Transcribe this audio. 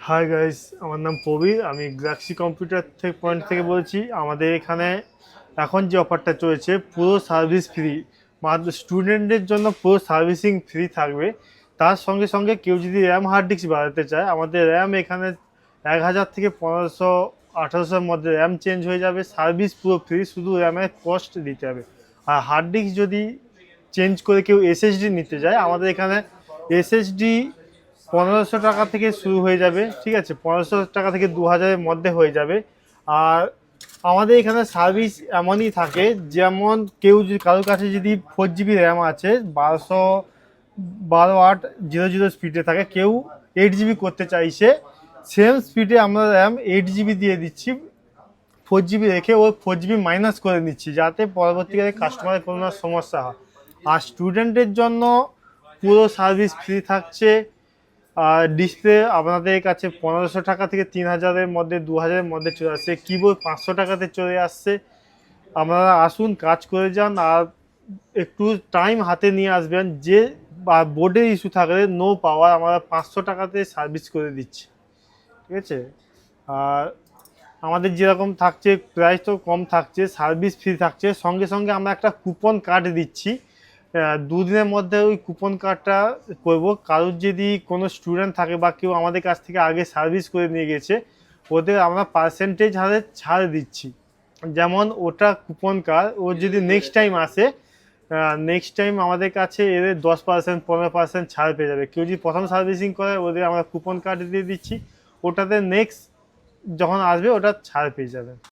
Hi guys, আমার নাম প্রবীর। আমি গ্যালাক্সি কম্পিউটার পয়েন্ট থেকে বলছি। আমাদের এখানে এখন যে অফারটা চলছে, পুরো সার্ভিস ফ্রি। মাত্র স্টুডেন্টদের জন্য পুরো সার্ভিসিং ফ্রি থাকবে। তার সঙ্গে সঙ্গে কেউ যদি র্যাম হার্ড ডিস্ক বাড়াতে চায়, আমাদের র্যাম এখানে 1000 থেকে 1500 1800-এর মধ্যে র্যাম চেঞ্জ হয়ে যাবে। সার্ভিস পুরো ফ্রি, শুধু র্যামের কস্ট দিতে হবে। আর হার্ড ডিস্ক যদি চেঞ্জ করে কেউ এসএসডি নিতে যায়, আমাদের এখানে এসএসডি 1500 টাকা থেকে শুরু হয়ে যাবে। ঠিক আছে, 1500 টাকা থেকে 2000-এর মধ্যে হয়ে যাবে। আর আমাদের এখানে সার্ভিস এমনই থাকে, যেমন কেউ যদি কারোর কাছে যদি 4 জিবি র্যাম আছে, 12/8/00 স্পিডে থাকে, কেউ 8 জিবি করতে চাইছে, সেম স্পিডে আমরা র্যাম 8 জিবি দিয়ে দিচ্ছি। 4 জিবি রেখে ও 4 জিবি মাইনাস করে নিচ্ছি, যাতে পরবর্তীকালে কাস্টমারের কোনো না সমস্যা হয়। আর স্টুডেন্টের জন্য পুরো সার্ভিস ফ্রি থাকছে। আর ডিসপ্লে আপনাদের কাছে 1500 টাকা থেকে 3000-এর মধ্যে, 2000-এর মধ্যে চলে আসছে। কিবোর্ড 500 টাকাতে চলে আসছে। আপনারা আসুন, কাজ করে যান। আর একটু টাইম হাতে নিয়ে আসবেন। যে বোর্ডের ইস্যু থাকলে নো পাওয়ার, আমরা 500 টাকাতে সার্ভিস করে দিচ্ছি। ঠিক আছে। আর আমাদের যেরকম থাকছে, প্রাইস তো কম থাকছে, সার্ভিস ফ্রি থাকছে। সঙ্গে সঙ্গে আমরা একটা কুপন কার্ড দিচ্ছি। 2 দিনের মধ্যে ওই কুপন কার্ডটা করবো। কারোর যদি কোনো স্টুডেন্ট থাকে বা কেউ আমাদের কাছ থেকে আগে সার্ভিস করে নিয়ে গেছে, ওদের আমরা পার্সেন্টেজ হারে ছাড় দিচ্ছি। যেমন ওটা কুপন কার্ড, ও যদি নেক্সট টাইম আসে, নেক্সট টাইম আমাদের কাছে এদের 10% 15% ছাড় পেয়ে যাবে। কেউ যদি প্রথম সার্ভিসিং করে, ওদের আমরা কুপন কার্ড দিয়ে দিচ্ছি। ওটাতে নেক্সট যখন আসবে ওটা ছাড় পেয়ে যাবে।